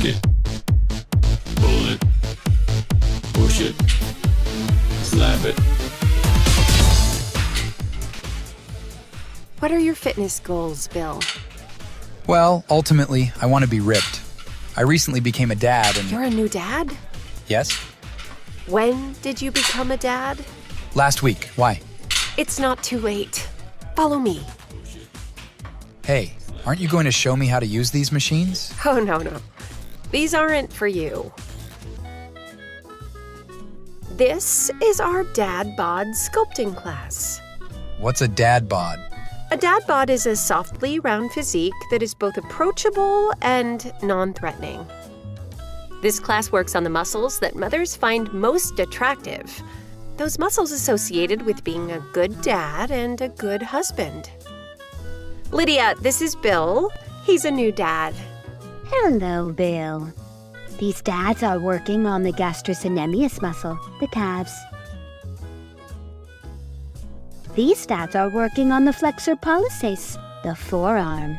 it, pull it, push it, slap it. What are your fitness goals, Bill? Well, ultimately, I want to be ripped. I recently became a dad and... You're a new dad? Yes? When did you become a dad? Last week. Why? It's not too late. Follow me. Hey, aren't you going to show me how to use these machines? Oh, no. These aren't for you. This is our dad bod sculpting class. What's a dad bod? A dad bod is a softly round physique that is both approachable and non-threatening. This class works on the muscles that mothers find most attractive. Those muscles associated with being a good dad and a good husband. Lydia, this is Bill. He's a new dad. Hello, Bill. These dads are working on the gastrocnemius muscle, the calves. These dads are working on the flexor pollicis, the forearm.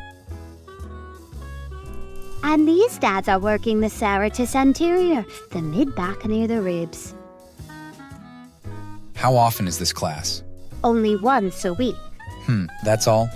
And these dads are working the serratus anterior, the mid-back near the ribs. How often is this class? Only once a week. That's all?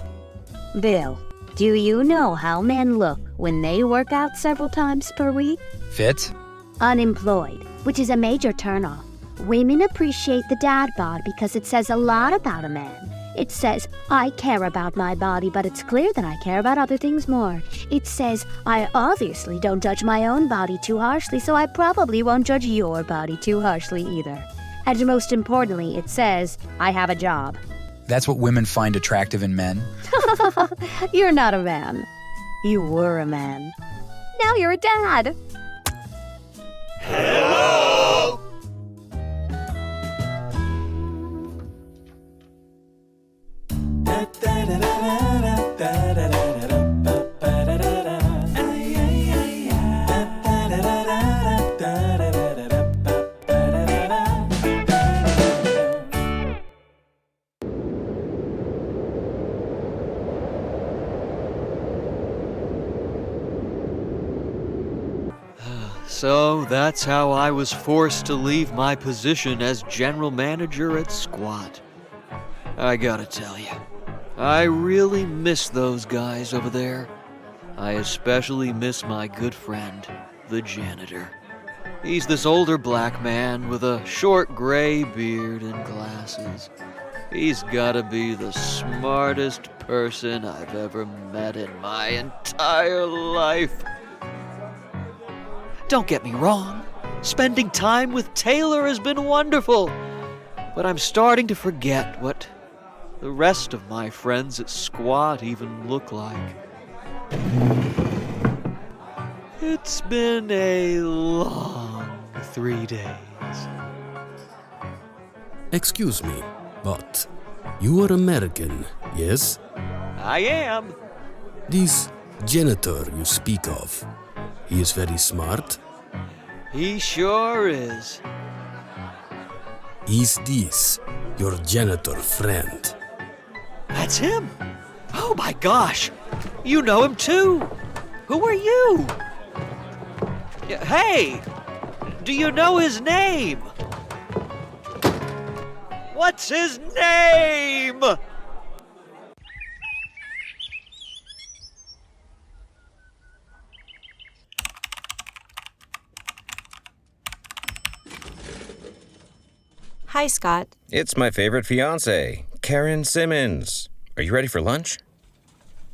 Bill, do you know how men look when they work out several times per week? Fit? Unemployed, which is a major turnoff. Women appreciate the dad bod because it says a lot about a man. It says, I care about my body, but it's clear that I care about other things more. It says, I obviously don't judge my own body too harshly, so I probably won't judge your body too harshly either. And most importantly, it says, I have a job. That's what women find attractive in men? You're not a man. You were a man. Now you're a dad. Hello! So that's how I was forced to leave my position as general manager at Squat. I gotta tell you, I really miss those guys over there. I especially miss my good friend, the janitor. He's this older black man with a short gray beard and glasses. He's gotta be the smartest person I've ever met in my entire life. Don't get me wrong, spending time with Taylor has been wonderful, but I'm starting to forget what the rest of my friends at Squat even look like. It's been a long 3 days. Excuse me, but you are American, yes? I am. This janitor you speak of, he is very smart? He sure is. Is this your janitor friend? That's him. Oh my gosh, you know him too. Who are you? Hey, do you know his name? What's his name? Hi, Scott. It's my favorite fiancée, Karen Simmons. Are you ready for lunch?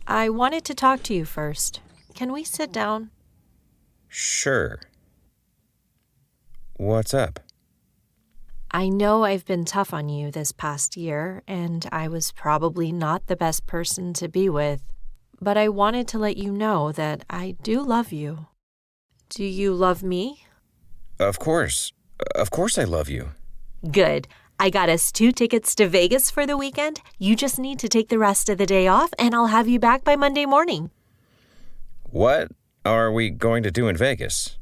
I wanted to talk to you first. Can we sit down? Sure. What's up? I know I've been tough on you this past year, and I was probably not the best person to be with, but I wanted to let you know that I do love you. Do you love me? Of course. Of course I love you. Good. I got us 2 tickets to Vegas for the weekend. You just need to take the rest of the day off, and I'll have you back by Monday morning. What are we going to do in Vegas?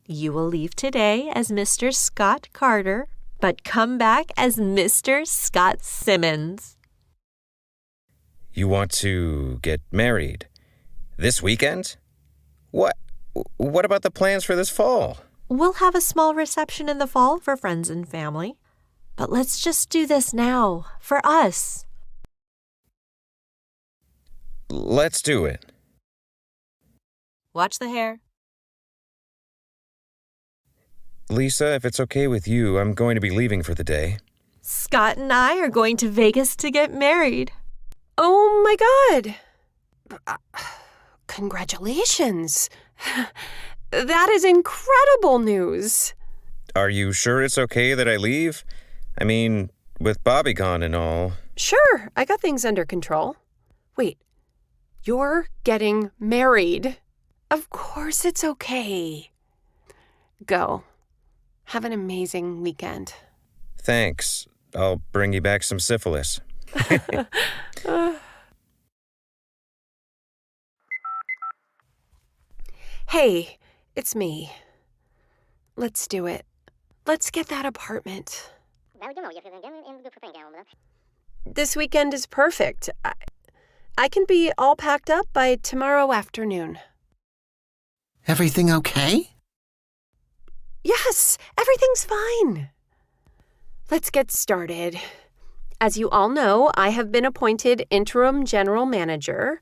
You will leave today as Mr. Scott Carter, but come back as Mr. Scott Simmons. You want to get married this weekend? What? What about the plans for this fall? We'll have a small reception in the fall for friends and family. But let's just do this now, for us. Let's do it. Watch the hair. Lisa, if it's okay with you, I'm going to be leaving for the day. Scott and I are going to Vegas to get married. Oh my God! Congratulations! That is incredible news! Are you sure it's okay that I leave? I mean, with Bobby gone and all. Sure, I got things under control. Wait, you're getting married? Of course it's okay. Go. Have an amazing weekend. Thanks. I'll bring you back some syphilis. Hey, it's me. Let's do it. Let's get that apartment. This weekend is perfect. I can be all packed up by tomorrow afternoon. Everything okay? Yes, everything's fine. Let's get started. As you all know, I have been appointed interim general manager,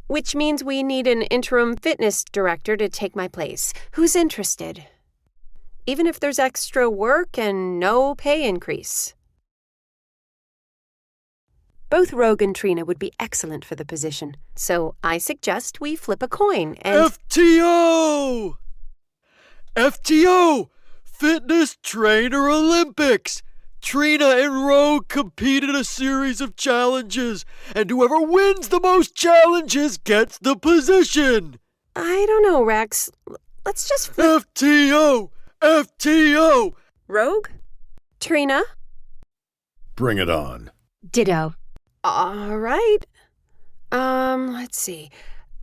which means we need an interim fitness director to take my place. Who's interested? Even if there's extra work and no pay increase. Both Rogue and Trina would be excellent for the position, so I suggest we flip a coin and... FTO! FTO! Fitness Trainer Olympics! Trina and Rogue compete in a series of challenges, and whoever wins the most challenges gets the position! I don't know, Rex. Let's just flip... FTO! FTO! Rogue? Trina? Bring it on. Ditto. All right. Let's see.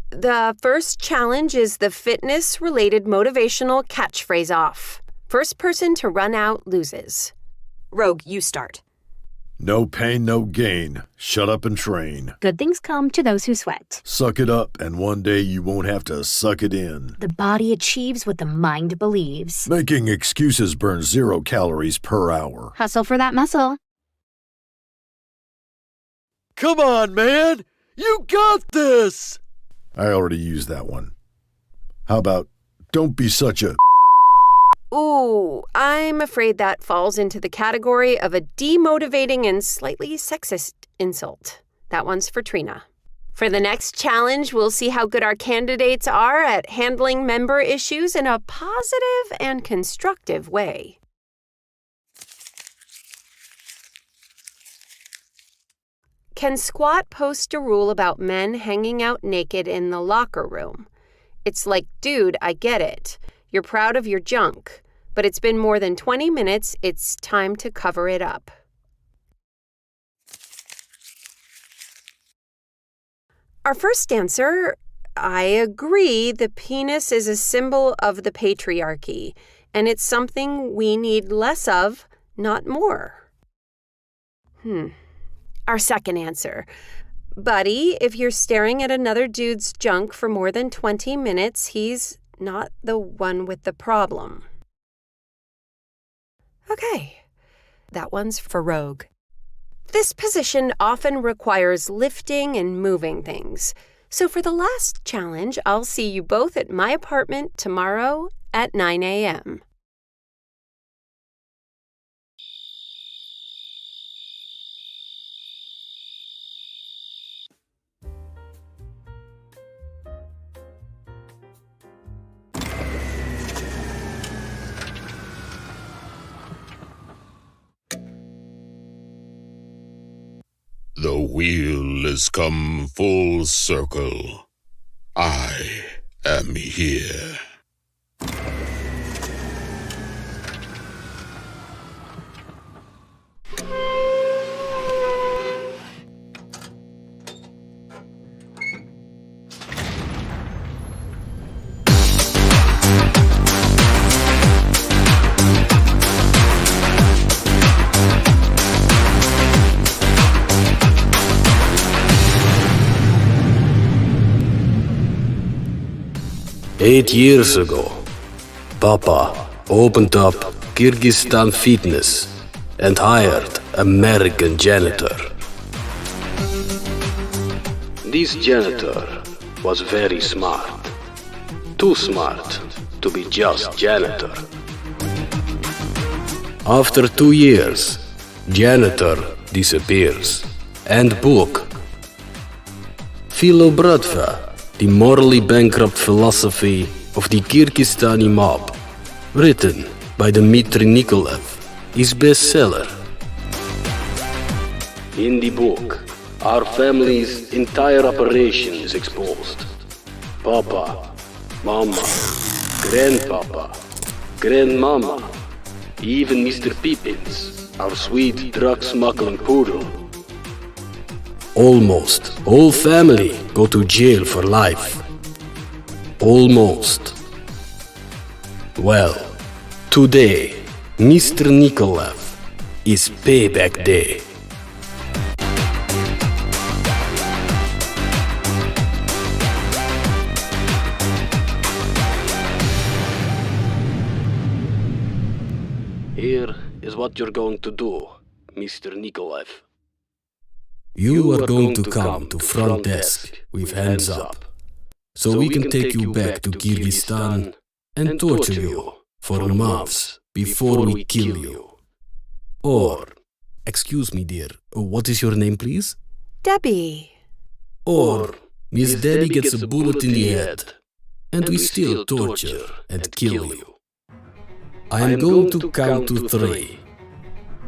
The first challenge is the fitness-related motivational catchphrase off. First person to run out loses. Rogue, you start. No pain, no gain. Shut up and train. Good things come to those who sweat. Suck it up, and one day you won't have to suck it in. The body achieves what the mind believes. Making excuses burns 0 calories per hour. Hustle for that muscle. Come on, man! You got this! I already used that one. How about, don't be such a... Ooh, I'm afraid that falls into the category of a demotivating and slightly sexist insult. That one's for Trina. For the next challenge, we'll see how good our candidates are at handling member issues in a positive and constructive way. Can Squat post a rule about men hanging out naked in the locker room? It's like, dude, I get it. You're proud of your junk, but it's been more than 20 minutes. It's time to cover it up. Our first answer, I agree the penis is a symbol of the patriarchy, and it's something we need less of, not more. Our second answer, buddy, if you're staring at another dude's junk for more than 20 minutes, he's not the one with the problem. Okay, that one's for Rogue. This position often requires lifting and moving things. So for the last challenge, I'll see you both at my apartment tomorrow at 9 a.m. The wheel has come full circle. I am here. 8 years ago, Papa opened up Kyrgyzstan Fitness and hired American janitor. This janitor was very smart. Too smart to be just janitor. After 2 years, janitor disappears, and book Filobratva, the morally bankrupt philosophy of the Kyrgyzstani mob, written by Dmitry Nikolaev, is bestseller. In the book, our family's entire operation is exposed. Papa, Mama, Grandpapa, Grandmama, even Mr. Pippins, our sweet drug-smuggling poodle. Almost all family go to jail for life. Almost. Well, today, Mr. Nikolaev is payback day. Here is what you're going to do, Mr. Nikolaev. You are going to come to front desk with hands up, so we can take you back to Kyrgyzstan and torture you for months before we kill you. Or, excuse me dear, what is your name please? Debbie. Or, Miss Debbie gets a bullet in the head, and we still torture and kill you. I am going to count to 3.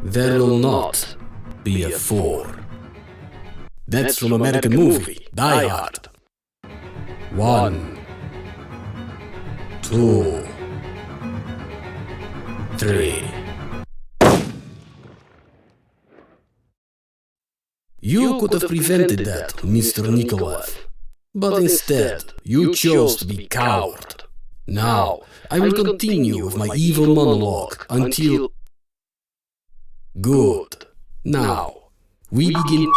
There will not be a 4. That's from American movie, Die Hard. 1, 2, 3. You could have prevented that, Mr. Nikolaev. But instead, you chose to be coward. Now, I will continue with my evil monologue until... Good. Now, we begin...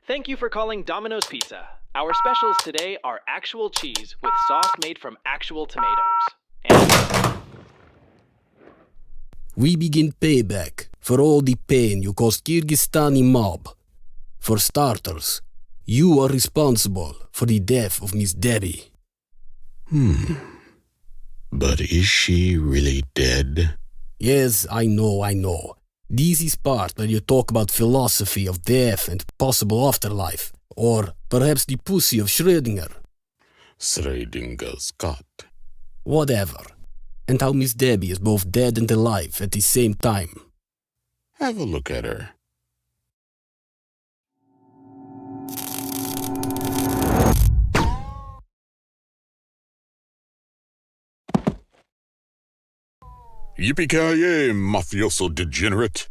Thank you for calling Domino's Pizza. Our specials today are actual cheese with sauce made from actual tomatoes. And we begin payback for all the pain you caused Kyrgyzstani mob. For starters, you are responsible for the death of Miss Debbie. But is she really dead? Yes, I know. This is part where you talk about philosophy of death and possible afterlife. Or perhaps the pussy of Schrödinger. Schrödinger's cat. Whatever. And how Miss Debbie is both dead and alive at the same time. Have a look at her. Yippee-ki-yay, mafioso degenerate.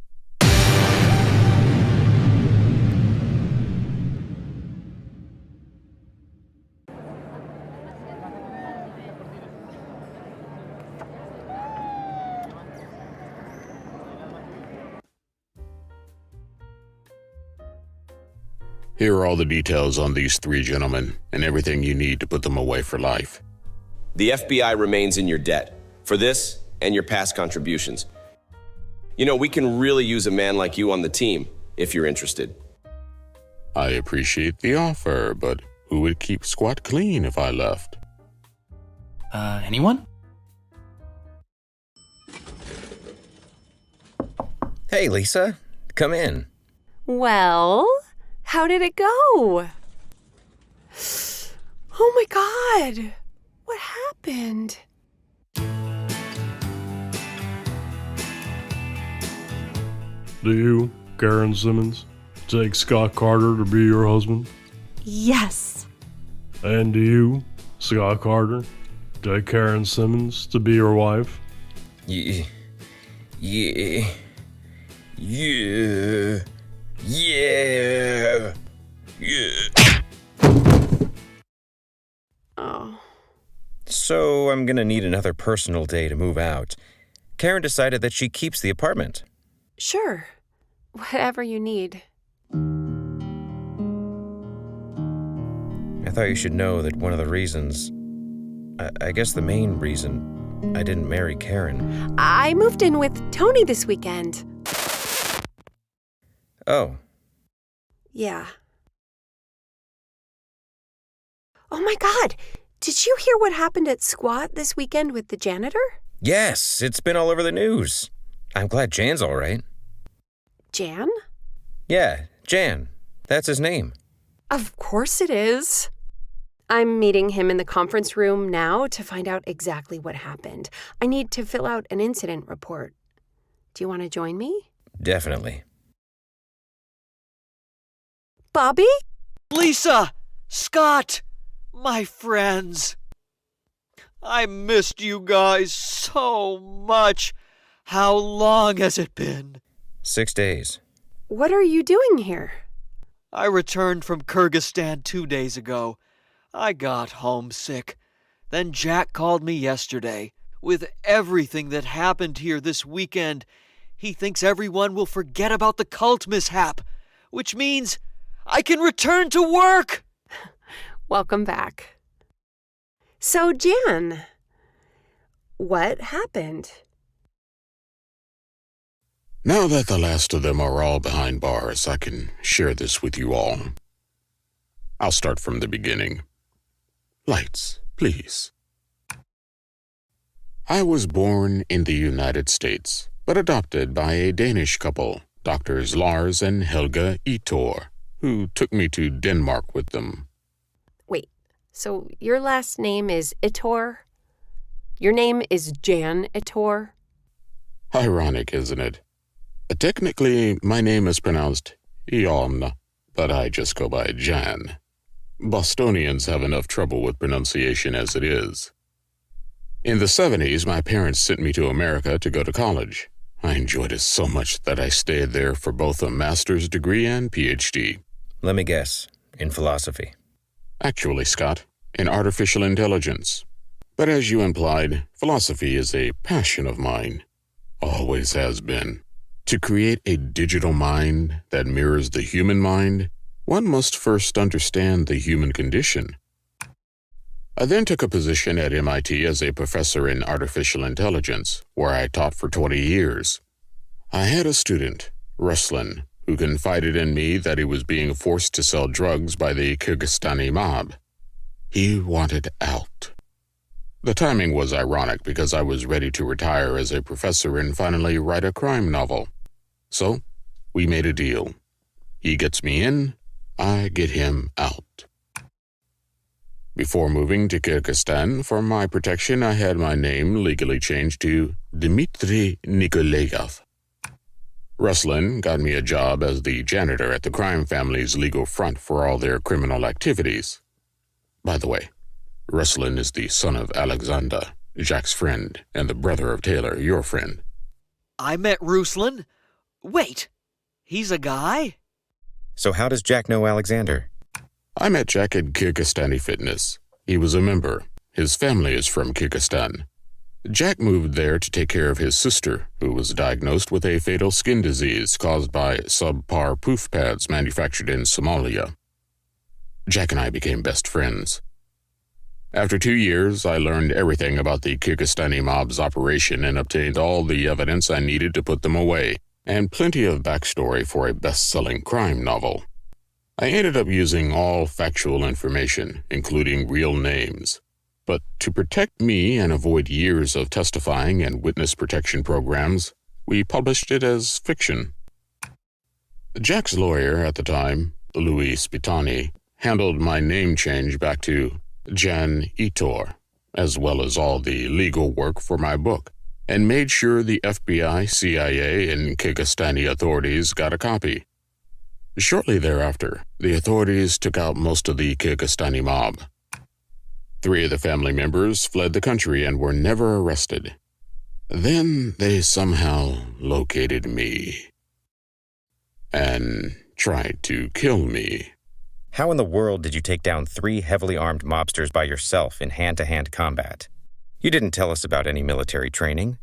Here are all the details on these 3 gentlemen, and everything you need to put them away for life. The FBI remains in your debt for this and your past contributions. You know, we can really use a man like you on the team, if you're interested. I appreciate the offer, but who would keep Squat clean if I left? Anyone? Hey, Lisa. Come in. Well, how did it go? Oh my God. What happened? Do you, Karen Simmons, take Scott Carter to be your husband? Yes. And do you, Scott Carter, take Karen Simmons to be your wife? Yeah. Oh. So I'm gonna need another personal day to move out. Karen decided that she keeps the apartment. Sure. Whatever you need. thought you should know that one of the reasons, I guess the main reason, I didn't marry Karen. I moved in with Tony this weekend. Oh. Yeah. Oh my God! Did you hear what happened at Squat this weekend with the janitor? Yes, it's been all over the news. I'm glad Jan's all right. Jan? Yeah, Jan. That's his name. Of course it is. I'm meeting him in the conference room now to find out exactly what happened. I need to fill out an incident report. Do you want to join me? Definitely. Bobby? Lisa! Scott! My friends! I missed you guys so much. How long has it been? 6 days. What are you doing here? I returned from Kyrgyzstan 2 days ago. I got homesick. Then Jack called me yesterday. With everything that happened here this weekend, he thinks everyone will forget about the cult mishap, which means I can return to work! Welcome back. So, Jan, what happened? Now that the last of them are all behind bars, I can share this with you all. I'll start from the beginning. Lights, please. I was born in the United States, but adopted by a Danish couple, Doctors Lars and Helga Itor, who took me to Denmark with them. Wait, so your last name is Itor? Your name is Jan Itor? Ironic, isn't it? Technically, my name is pronounced Jon, but I just go by Jan. Bostonians have enough trouble with pronunciation as it is. In the 70s, my parents sent me to America to go to college. I enjoyed it so much that I stayed there for both a master's degree and PhD. Let me guess, in philosophy. Actually, Scott, in artificial intelligence. But as you implied, philosophy is a passion of mine. Always has been. To create a digital mind that mirrors the human mind, one must first understand the human condition. I then took a position at MIT as a professor in artificial intelligence, where I taught for 20 years. I had a student, Ruslan, who confided in me that he was being forced to sell drugs by the Kyrgyzstani mob. He wanted out. The timing was ironic because I was ready to retire as a professor and finally write a crime novel. So, we made a deal. He gets me in, I get him out. Before moving to Kyrgyzstan, for my protection, I had my name legally changed to Dmitry Nikolayev. Ruslan got me a job as the janitor at the crime family's legal front for all their criminal activities. By the way, Ruslan is the son of Alexander, Jack's friend, and the brother of Taylor, your friend. I met Ruslan. Wait, he's a guy? So how does Jack know Alexander? I met Jack at Kyrgyzstani Fitness. He was a member. His family is from Kyrgyzstan. Jack moved there to take care of his sister, who was diagnosed with a fatal skin disease caused by subpar poof pads manufactured in Somalia. Jack and I became best friends. After 2 years, I learned everything about the Kyrgyzstani mob's operation and obtained all the evidence I needed to put them away, and plenty of backstory for a best-selling crime novel. I ended up using all factual information, including real names. But to protect me and avoid years of testifying and witness protection programs, we published it as fiction. Jack's lawyer at the time, Louis Spitani, handled my name change back to Jan Itor, as well as all the legal work for my book, and made sure the FBI, CIA, and Kyrgyzstani authorities got a copy. Shortly thereafter, the authorities took out most of the Kyrgyzstani mob. 3 of the family members fled the country and were never arrested. Then they somehow located me and tried to kill me. How in the world did you take down 3 heavily armed mobsters by yourself in hand-to-hand combat? You didn't tell us about any military training.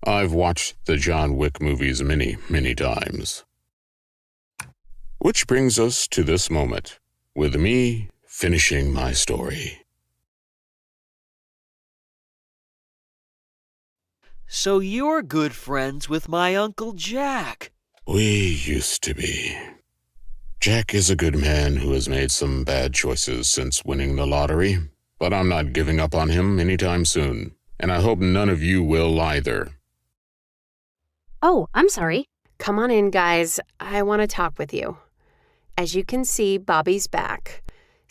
I've watched the John Wick movies many, many times. Which brings us to this moment, with me finishing my story. So you're good friends with my Uncle Jack. We used to be. Jack is a good man who has made some bad choices since winning the lottery, but I'm not giving up on him anytime soon, and I hope none of you will either. Oh, I'm sorry. Come on in, guys. I want to talk with you. As you can see, Bobby's back.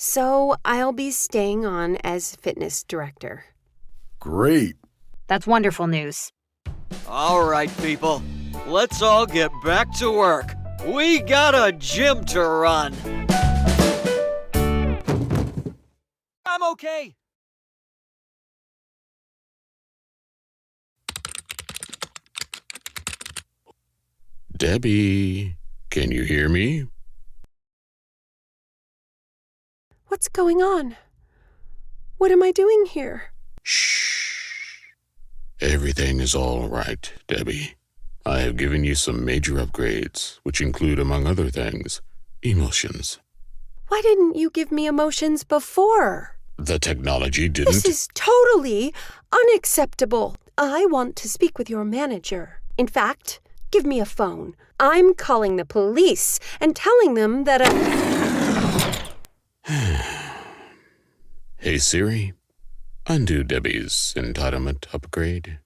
So I'll be staying on as fitness director. Great. That's wonderful news. All right, people. Let's all get back to work. We got a gym to run. I'm okay. Debbie, can you hear me? What's going on? What am I doing here? Shh. Everything is all right, Debbie. I have given you some major upgrades, which include, among other things, emotions. Why didn't you give me emotions before? The technology didn't... This is totally unacceptable. I want to speak with your manager. In fact, give me a phone. I'm calling the police and telling them that Hey Siri, undo Debbie's entitlement upgrade.